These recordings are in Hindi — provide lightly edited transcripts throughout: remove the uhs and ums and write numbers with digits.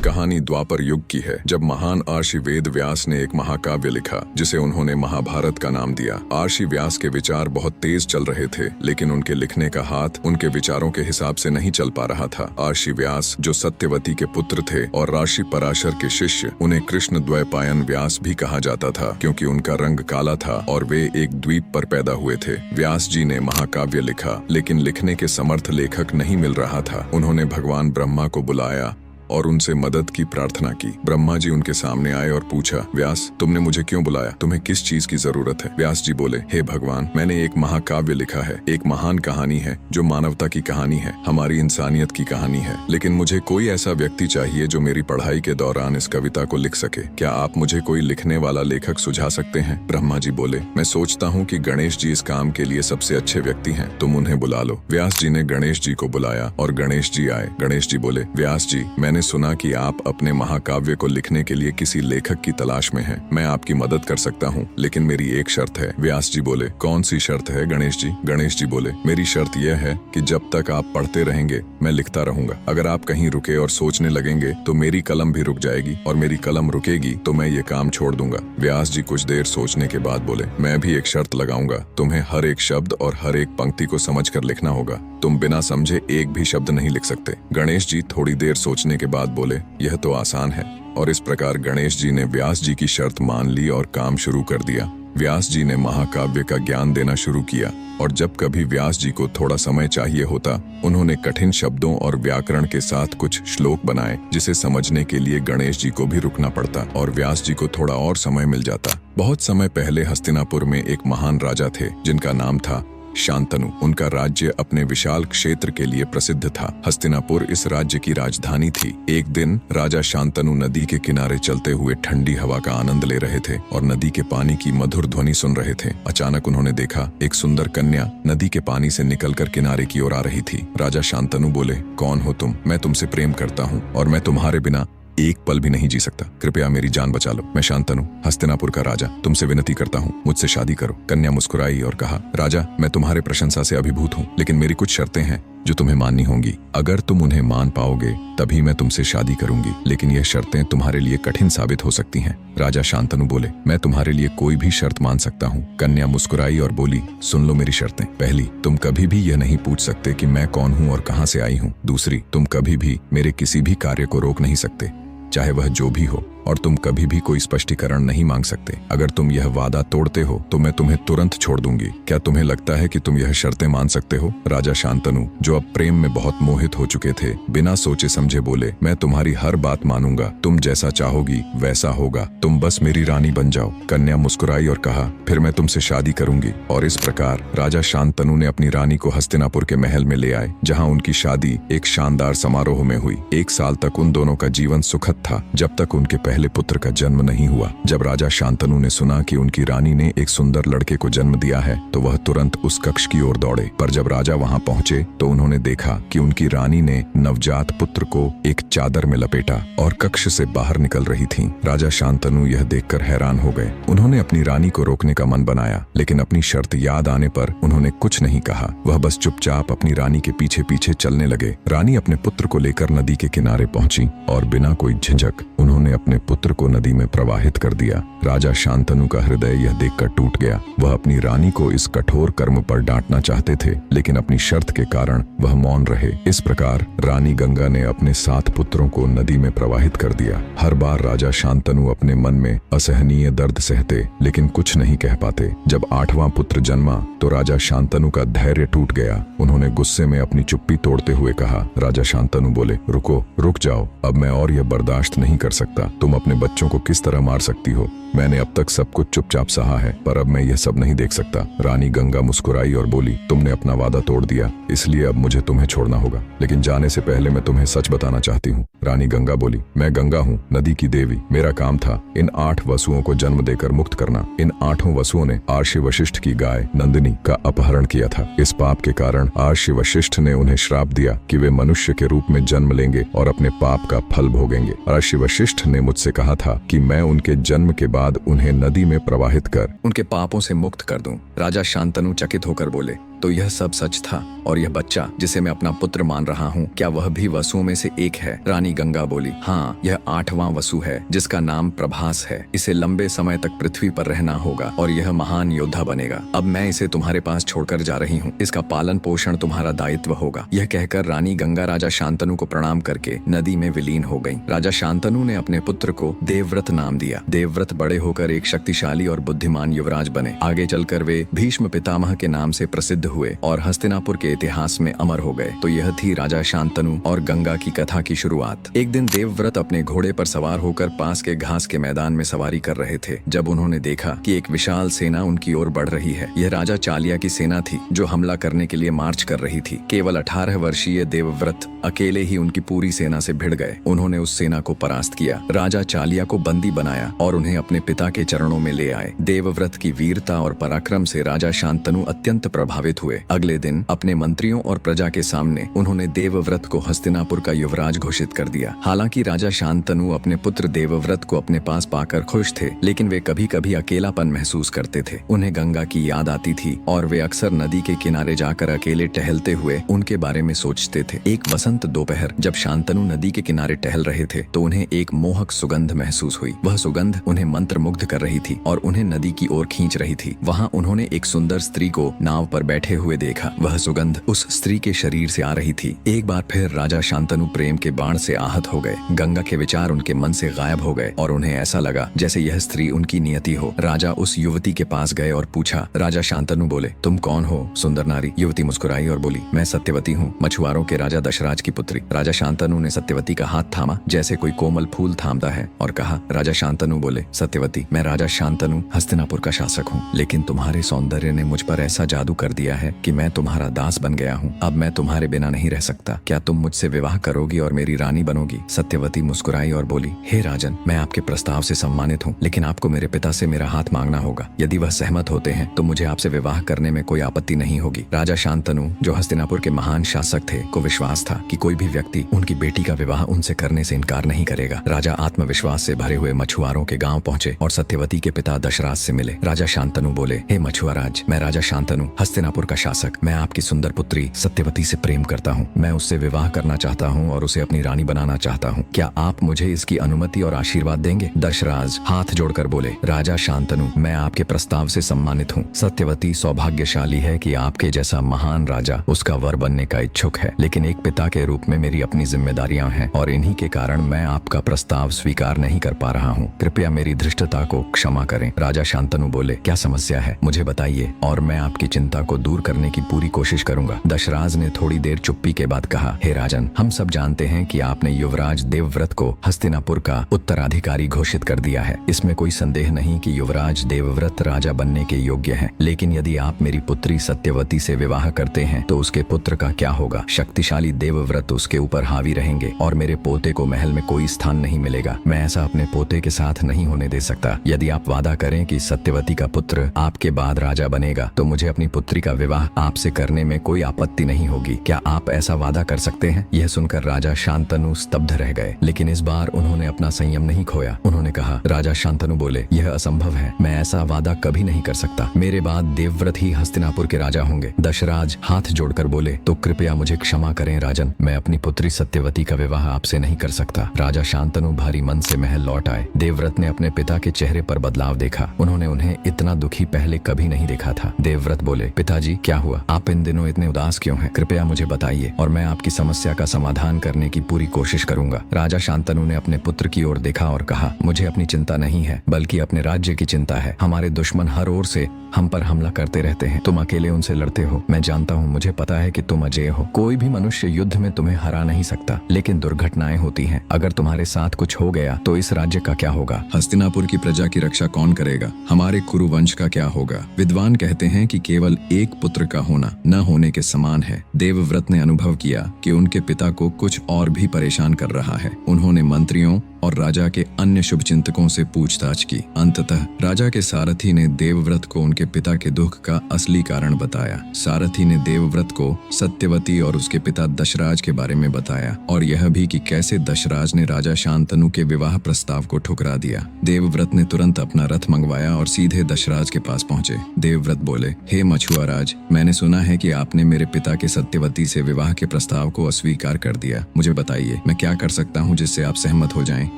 कहानी द्वापर युग की है, जब महान आर्षि वेद व्यास ने एक महाकाव्य लिखा जिसे उन्होंने महाभारत का नाम दिया। आर्षि व्यास के विचार बहुत तेज चल रहे थे, लेकिन उनके लिखने का हाथ उनके विचारों के हिसाब से नहीं चल पा रहा था। आर्षि व्यास जो सत्यवती के पुत्र थे और राशि पराशर के शिष्य, उन्हें कृष्ण द्वैपायन व्यास भी कहा जाता था, क्योंकि उनका रंग काला था और वे एक द्वीप पर पैदा हुए थे। व्यास जी ने महाकाव्य लिखा, लेकिन लिखने के समर्थ लेखक नहीं मिल रहा था। उन्होंने भगवान ब्रह्मा को बुलाया और उनसे मदद की प्रार्थना की। ब्रह्मा जी उनके सामने आए और पूछा, व्यास, तुमने मुझे क्यों बुलाया? तुम्हें किस चीज की जरूरत है? व्यास जी बोले, हे भगवान, मैंने एक महाकाव्य लिखा है, एक महान कहानी है जो मानवता की कहानी है, हमारी इंसानियत की कहानी है। लेकिन मुझे कोई ऐसा व्यक्ति चाहिए जो मेरी पढ़ाई के दौरान इस कविता को लिख सके। क्या आप मुझे कोई लिखने वाला लेखक सुझा सकते हैं? ब्रह्मा जी बोले, मैं सोचता हूँ कि गणेश जी इस काम के लिए सबसे अच्छे व्यक्ति हैं, तुम उन्हें बुला लो। व्यास जी ने गणेश जी को बुलाया और गणेश जी आए। गणेश जी बोले, व्यास जी, मैंने सुना कि आप अपने महाकाव्य को लिखने के लिए किसी लेखक की तलाश में हैं। मैं आपकी मदद कर सकता हूँ, लेकिन मेरी एक शर्त है। व्यास जी बोले, कौन सी शर्त है गणेश जी? गणेश जी बोले, मेरी शर्त यह है कि जब तक आप पढ़ते रहेंगे मैं लिखता रहूंगा। अगर आप कहीं रुके और सोचने लगेंगे तो मेरी कलम भी रुक जाएगी, और मेरी कलम रुकेगी तो मैं ये काम छोड़ दूंगा। व्यास जी कुछ देर सोचने के बाद बोले, मैं भी एक शर्त लगाऊंगा, तुम्हें हर एक शब्द और हर एक पंक्ति को समझकर लिखना होगा। तुम बिना समझे एक भी शब्द नहीं लिख सकते। गणेश जी थोड़ी देर सोचने के बाद बोले, यह तो आसान है। और इस प्रकार गणेश जी ने व्यास जी की शर्त मान ली और काम शुरू कर दिया। व्यास जी ने महाकाव्य का ज्ञान देना शुरू किया, और जब कभी व्यास जी को थोड़ा समय चाहिए होता, उन्होंने कठिन शब्दों और व्याकरण के साथ कुछ श्लोक बनाए, जिसे समझने के लिए गणेश जी को भी रुकना पड़ता और व्यास जी को थोड़ा और समय मिल जाता। बहुत समय पहले हस्तिनापुर में एक महान राजा थे जिनका नाम था शांतनु। उनका राज्य अपने विशाल क्षेत्र के लिए प्रसिद्ध था। हस्तिनापुर इस राज्य की राजधानी थी। एक दिन राजा शांतनु नदी के किनारे चलते हुए ठंडी हवा का आनंद ले रहे थे और नदी के पानी की मधुर ध्वनि सुन रहे थे। अचानक उन्होंने देखा, एक सुंदर कन्या नदी के पानी से निकलकर किनारे की ओर आ रही थी। राजा शांतनु बोले, कौन हो तुम? मैं तुमसे प्रेम करता हूँ और मैं तुम्हारे बिना एक पल भी नहीं जी सकता। कृपया मेरी जान बचा लो। मैं शांतनु, हस्तिनापुर का राजा, तुमसे विनती करता हूँ, मुझसे शादी करो। कन्या मुस्कुराई और कहा, राजा, मैं तुम्हारे प्रशंसा से अभिभूत हूँ, लेकिन मेरी कुछ शर्तें हैं जो तुम्हें माननी होंगी। अगर तुम उन्हें मान पाओगे तभी मैं तुमसे शादी करूंगी, लेकिन यह शर्तें तुम्हारे लिए कठिन साबित हो सकती हैं। राजा शांतनु बोले, मैं तुम्हारे लिए कोई भी शर्त मान सकता हूँ। कन्या मुस्कुराई और बोली, सुन लो मेरी शर्तें। पहली, तुम कभी भी यह नहीं पूछ सकते कि मैं कौन हूँ और कहाँ से आई हूँ। दूसरी, तुम कभी भी मेरे किसी भी कार्य को रोक नहीं सकते, चाहे वह जो भी हो, और तुम कभी भी कोई स्पष्टीकरण नहीं मांग सकते। अगर तुम यह वादा तोड़ते हो तो मैं तुम्हें तुरंत छोड़ दूंगी। क्या तुम्हें लगता है कि तुम यह शर्तें मान सकते हो? राजा शांतनु, जो अब प्रेम में बहुत मोहित हो चुके थे, बिना सोचे समझे बोले, मैं तुम्हारी हर बात मानूंगा। तुम जैसा चाहोगी वैसा होगा, तुम बस मेरी रानी बन जाओ। कन्या मुस्कुराई और कहा, फिर मैं तुमसे शादी करूंगी। और इस प्रकार राजा शांतनु ने अपनी रानी को हस्तिनापुर के महल में ले आए, जहाँ उनकी शादी एक शानदार समारोह में हुई। 1 साल तक उन दोनों का जीवन सुखद था, जब तक उनके पहले पुत्र का जन्म नहीं हुआ। जब राजा शांतनु ने सुना कि उनकी रानी ने एक सुंदर लड़के को जन्म दिया है, तो वह तुरंत उस कक्ष की ओर दौड़े। पर जब राजा वहां पहुंचे तो उन्होंने देखा कि उनकी रानी ने नवजात पुत्र को एक चादर में लपेटा और कक्ष से बाहर निकल रही थीं। राजा शांतनु यह देखकर हैरान हो गए। उन्होंने अपनी रानी को रोकने का मन बनाया, लेकिन अपनी शर्त याद आने पर उन्होंने कुछ नहीं कहा। वह बस चुपचाप अपनी रानी के पीछे पीछे चलने लगे। रानी अपने पुत्र को लेकर नदी के किनारे पहुंची और बिना कोई झिझक उन्होंने अपने पुत्र को नदी में प्रवाहित कर दिया। राजा शांतनु का हृदय यह देखकर टूट गया। वह अपनी रानी को इस कठोर कर्म पर डांटना चाहते थे, लेकिन अपनी शर्त के कारण वह मौन रहे। इस प्रकार रानी गंगा ने अपने 7 पुत्रों को नदी में प्रवाहित कर दिया। हर बार राजा शांतनु अपने मन में असहनीय दर्द सहते, लेकिन कुछ नहीं कह पाते। जब 8वां पुत्र जन्मा तो राजा शांतनु का धैर्य टूट गया। उन्होंने गुस्से में अपनी चुप्पी तोड़ते हुए कहा, राजा शांतनु बोले, रुको, रुक जाओ, अब मैं और यह बर्दाश्त नहीं कर सकता। तुम अपने बच्चों को किस तरह मार सकती हो? मैंने अब तक सब कुछ चुपचाप सहा है, पर अब मैं यह सब नहीं देख सकता। रानी गंगा मुस्कुराई और बोली, तुमने अपना वादा तोड़ दिया, इसलिए अब मुझे तुम्हें छोड़ना होगा, लेकिन जाने से पहले मैं तुम्हें सच बताना चाहती हूँ। रानी गंगा बोली, मैं गंगा हूँ, नदी की देवी। मेरा काम था इन 8 वसुओं को जन्म देकर मुक्त करना। इन 8 वसुओं ने आर्षि वशिष्ठ की गाय नंदिनी का अपहरण किया था। इस पाप के कारण आर्षि वशिष्ठ ने उन्हें श्राप दिया कि वे मनुष्य के रूप में जन्म लेंगे और अपने पाप का फल भोगेंगे। आर्षि वशिष्ठ ने मुझसे कहा था कि मैं उनके जन्म के बाद उन्हें नदी में प्रवाहित कर उनके पापों से मुक्त कर दूं। राजा शांतनु चकित होकर बोले, तो यह सब सच था और यह बच्चा जिसे मैं अपना पुत्र मान रहा हूँ, क्या वह भी वसुओं में से एक है? रानी गंगा बोली, हाँ, यह 8वां वसु है जिसका नाम प्रभास है। इसे लंबे समय तक पृथ्वी पर रहना होगा और यह महान योद्धा बनेगा। अब मैं इसे तुम्हारे पास छोड़कर जा रही हूँ। इसका पालन पोषण तुम्हारा दायित्व होगा। यह कहकर रानी गंगा राजा शांतनु को प्रणाम करके नदी में विलीन हो गई। राजा शांतनु ने अपने पुत्र को देवव्रत नाम दिया। देवव्रत बड़े होकर एक शक्तिशाली और बुद्धिमान युवराज बने। आगे चलकर वे भीष्म पितामह के नाम से प्रसिद्ध हुए और हस्तिनापुर के इतिहास में अमर हो गए। तो यह थी राजा शांतनु और गंगा की कथा की शुरुआत। एक दिन देवव्रत अपने घोड़े पर सवार होकर पास के घास के मैदान में सवारी कर रहे थे जब उन्होंने देखा कि एक विशाल सेना उनकी ओर बढ़ रही है। यह राजा चालिया की सेना थी जो हमला करने के लिए मार्च कर रही थी। केवल 18 वर्षीय देवव्रत अकेले ही उनकी पूरी सेना से भिड़ गए। उन्होंने उस सेना को परास्त किया, राजा चालिया को बंदी बनाया और उन्हें अपने पिता के चरणों में ले आए। देवव्रत की वीरता और पराक्रम से राजा शांतनु अत्यंत प्रभावित हुए। अगले दिन अपने मंत्रियों और प्रजा के सामने उन्होंने देवव्रत को हस्तिनापुर का युवराज घोषित कर दिया। हालांकि राजा शांतनु अपने पुत्र देवव्रत को अपने पास पाकर खुश थे, लेकिन वे कभी कभी अकेलापन महसूस करते थे। उन्हें गंगा की याद आती थी और वे अक्सर नदी के किनारे जाकर अकेले टहलते हुए उनके बारे में सोचते थे। एक वसंत दोपहर जब शांतनु नदी के किनारे टहल रहे थे तो उन्हें एक मोहक सुगंध महसूस हुई। वह सुगंध उन्हें मंत्रमुग्ध कर रही थी और उन्हें नदी की ओर खींच रही थी। वहां उन्होंने एक सुंदर स्त्री को नाव पर बैठे हुए देखा। वह सुगंध उस स्त्री के शरीर से आ रही थी। एक बार फिर राजा शांतनु प्रेम के बाण से आहत हो गए। गंगा के विचार उनके मन से गायब हो गए और उन्हें ऐसा लगा जैसे यह स्त्री उनकी नियति हो। राजा उस युवती के पास गए और पूछा। राजा शांतनु बोले, तुम कौन हो सुंदर नारी? युवती मुस्कुराई और बोली, मैं सत्यवती हूँ, मछुआरों के राजा दशराज की पुत्री। राजा शांतनु ने सत्यवती का हाथ थामा जैसे कोई कोमल फूल थामता है और कहा। राजा शांतनु बोले, सत्यवती, मैं राजा शांतनु हस्तिनापुर का शासक हूँ, लेकिन तुम्हारे सौंदर्य ने मुझ पर ऐसा जादू कर दिया है कि मैं तुम्हारा दास बन गया हूँ। अब मैं तुम्हारे बिना नहीं रह सकता। क्या तुम मुझसे विवाह करोगी और मेरी रानी बनोगी? सत्यवती मुस्कुराई और बोली, हे राजन, मैं आपके प्रस्ताव से सम्मानित हूँ, लेकिन आपको मेरे पिता से मेरा हाथ मांगना होगा। यदि वह सहमत होते हैं तो मुझे आपसे विवाह करने में कोई आपत्ति नहीं होगी। राजा शांतनु, जो हस्तिनापुर के महान शासक थे, को विश्वास था कि कोई भी व्यक्ति उनकी बेटी का विवाह उनसे करने से इनकार नहीं करेगा। राजा आत्मविश्वास से भरे हुए मछुआरों के गांव पहुंचे और सत्यवती के पिता दशराज से मिले। राजा शांतनु बोले, हे मछुआराज, मैं राजा शांतनु हस्तिनापुर का शासक, मैं आपकी सुंदर पुत्री सत्यवती से प्रेम करता हूँ। मैं उससे विवाह करना चाहता हूँ और उसे अपनी रानी बनाना चाहता हूँ। क्या आप मुझे इसकी अनुमति और आशीर्वाद देंगे? दशराज हाथ जोड़कर बोले, राजा शांतनु, मैं आपके प्रस्ताव से सम्मानित हूँ। सत्यवती सौभाग्यशाली है कि आपके जैसा महान राजा उसका वर बनने का इच्छुक है, लेकिन एक पिता के रूप में मेरी अपनी जिम्मेदारियां हैं और इन्हीं के कारण मैं आपका प्रस्ताव स्वीकार नहीं कर पा रहा हूँ। कृपया मेरी धृष्टता को क्षमा करें। राजा शांतनु बोले, क्या समस्या है? मुझे बताइए और मैं आपकी चिंता को दूर करने की पूरी कोशिश करूंगा। दशराज ने थोड़ी देर चुप्पी के बाद कहा, हे राजन, हम सब जानते हैं कि आपने युवराज देवव्रत को हस्तिनापुर का उत्तराधिकारी घोषित कर दिया है। इसमें कोई संदेह नहीं कि युवराज देवव्रत राजा बनने के योग्य हैं। लेकिन यदि आप मेरी पुत्री सत्यवती से विवाह करते हैं तो उसके पुत्र का क्या होगा? शक्तिशाली देवव्रत उसके ऊपर हावी रहेंगे और मेरे पोते को महल में कोई स्थान नहीं मिलेगा। मैं ऐसा अपने पोते के साथ नहीं होने दे सकता। यदि आप वादा करें कि सत्यवती का पुत्र आपके बाद राजा बनेगा तो मुझे अपनी पुत्री का विवाह आपसे करने में कोई आपत्ति नहीं होगी। क्या आप ऐसा वादा कर सकते हैं? यह सुनकर राजा शांतनु स्तब्ध रह गए, लेकिन इस बार उन्होंने अपना संयम नहीं खोया। उन्होंने कहा। राजा शांतनु बोले, यह असंभव है, मैं ऐसा वादा कभी नहीं कर सकता। मेरे बाद देवव्रत ही हस्तिनापुर के राजा होंगे। दशराज हाथ जोड़कर बोले, तो कृपया मुझे क्षमा करें राजन, मैं अपनी पुत्री सत्यवती का विवाह आपसे नहीं कर सकता। राजा शांतनु भारी मन से महल लौट आए। देवव्रत ने अपने पिता के चेहरे पर बदलाव देखा। उन्होंने उन्हें इतना दुखी पहले कभी नहीं देखा था। देवव्रत बोले, पिताजी, क्या हुआ? आप इन दिनों इतने उदास क्यों हैं? कृपया मुझे बताइए और मैं आपकी समस्या का समाधान करने की पूरी कोशिश करूंगा। राजा शांतनु ने अपने पुत्र की ओर देखा और कहा, मुझे अपनी चिंता नहीं है, बल्कि अपने राज्य की चिंता है। हमारे दुश्मन हर ओर से हम पर हमला करते रहते हैं। तुम अकेले उनसे लड़ते हो। मैं जानता हूँ, मुझे पता है कि तुम अजेय हो। कोई भी मनुष्य युद्ध में तुम्हें हरा नहीं सकता, लेकिन दुर्घटनाएं होती हैं। अगर तुम्हारे साथ कुछ हो गया तो इस राज्य का क्या होगा? हस्तिनापुर की प्रजा की रक्षा कौन करेगा? हमारे कुरुवंश का क्या होगा? विद्वान कहते हैं कि केवल एक पुत्र का होना न होने के समान है। देवव्रत ने अनुभव किया कि उनके पिता को कुछ और भी परेशान कर रहा है। उन्होंने मंत्रियों और राजा के अन्य शुभचिंतकों से पूछताछ की। अंततः राजा के सारथी ने देवव्रत को उनके पिता के दुख का असली कारण बताया। सारथी ने देवव्रत को सत्यवती और उसके पिता दशराज के बारे में बताया और यह भी कि कैसे दशराज ने राजा शांतनु के विवाह प्रस्ताव को ठुकरा दिया। देवव्रत ने तुरंत अपना रथ मंगवाया और सीधे दशराज के पास पहुंचे। देवव्रत बोले, हे मछुआ राज, मैंने सुना है कि आपने मेरे पिता के सत्यवती से विवाह के प्रस्ताव को अस्वीकार कर दिया। मुझे बताइए मैं क्या कर सकता हूँ जिससे आप सहमत हो जाएं।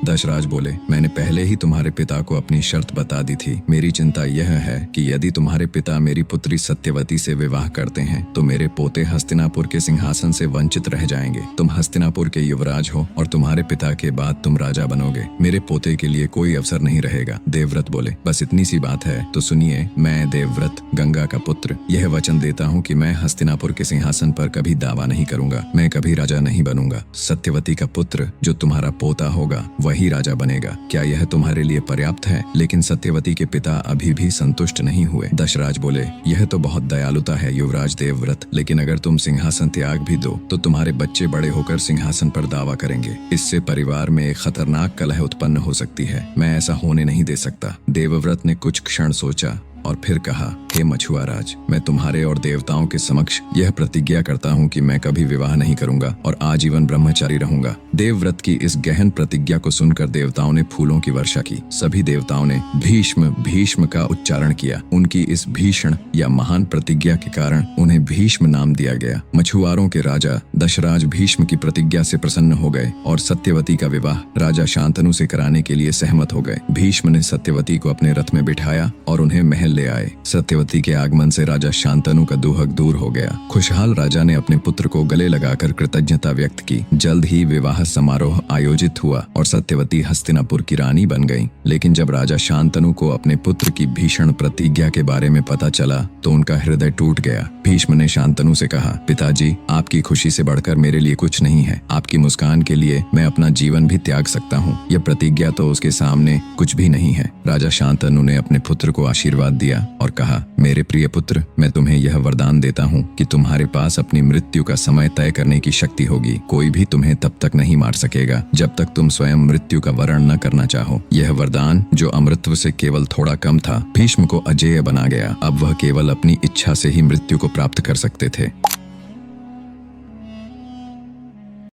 दशराज बोले, मैंने पहले ही तुम्हारे पिता को अपनी शर्त बता दी थी। मेरी चिंता यह है कि यदि तुम्हारे पिता मेरी पुत्री सत्यवती से विवाह करते हैं तो मेरे पोते हस्तिनापुर के सिंहासन से वंचित रह जाएंगे। तुम हस्तिनापुर के युवराज हो और तुम्हारे पिता के बाद तुम राजा बनोगे। मेरे पोते के लिए कोई अवसर नहीं रहेगा। देवव्रत बोले, बस इतनी सी बात है तो सुनिए, मैं देवव्रत, गंगा का पुत्र, यह वचन देता हूँ कि मैं हस्तिनापुर के सिंहासन पर कभी दावा नहीं करूंगा। मैं कभी राजा नहीं बनूंगा। सत्यवती का पुत्र जो तुम्हारा पोता होगा वही राजा बनेगा। क्या यह तुम्हारे लिए पर्याप्त है? लेकिन सत्यवती के पिता अभी भी संतुष्ट नहीं हुए। दशराज बोले, यह तो बहुत दयालुता है युवराज देवव्रत, लेकिन अगर तुम सिंहासन त्याग भी दो तो तुम्हारे बच्चे बड़े होकर सिंहासन पर दावा करेंगे। इससे परिवार में एक खतरनाक कलह उत्पन्न हो सकती है। मैं ऐसा होने नहीं दे सकता। देवव्रत ने कुछ क्षण सोचा और फिर कहा, हे मछुआ राज, मैं तुम्हारे और देवताओं के समक्ष यह प्रतिज्ञा करता हूँ कि मैं कभी विवाह नहीं करूंगा और आजीवन ब्रह्मचारी रहूंगा। देवव्रत की इस गहन प्रतिज्ञा को सुनकर देवताओं ने फूलों की वर्षा की। सभी देवताओं ने भीष्म भीष्म का उच्चारण किया। उनकी इस भीषण या महान प्रतिज्ञा के कारण उन्हें भीष्म नाम दिया गया। मछुआरों के राजा दशराज भीष्म की प्रतिज्ञा से प्रसन्न हो गए और सत्यवती का विवाह राजा शांतनु से कराने के लिए सहमत हो गए। भीष्म ने सत्यवती को अपने रथ में बिठाया और उन्हें महल ले आए। सत्यवती के आगमन से राजा शांतनु का दुहक दूर हो गया। खुशहाल राजा ने अपने पुत्र को गले लगाकर कृतज्ञता व्यक्त की। जल्द ही विवाह समारोह आयोजित हुआ और सत्यवती हस्तिनापुर की रानी बन गई। लेकिन जब राजा शांतनु को अपने पुत्र की भीषण प्रतिज्ञा के बारे में पता चला तो उनका हृदय टूट गया। भीष्म ने शांतनु से कहा, पिताजी, आपकी खुशी से बढ़कर मेरे लिए कुछ नहीं है। आपकी मुस्कान के लिए मैं अपना जीवन भी त्याग सकता हूँ। यह प्रतिज्ञा तो उसके सामने कुछ भी नहीं है। राजा शांतनु ने अपने पुत्र को आशीर्वाद दिया और कहा, मेरे प्रिय पुत्र, मैं तुम्हें यह वरदान देता हूँ कि तुम्हारे पास अपनी मृत्यु का समय तय करने की शक्ति होगी। कोई भी तुम्हें तब तक नहीं मार सकेगा जब तक तुम स्वयं मृत्यु का वरण न करना चाहो। यह वरदान, जो अमृतत्व से केवल थोड़ा कम था, भीष्म को अजेय बना गया। अब वह केवल अपनी इच्छा से ही मृत्यु को प्राप्त कर सकते थे।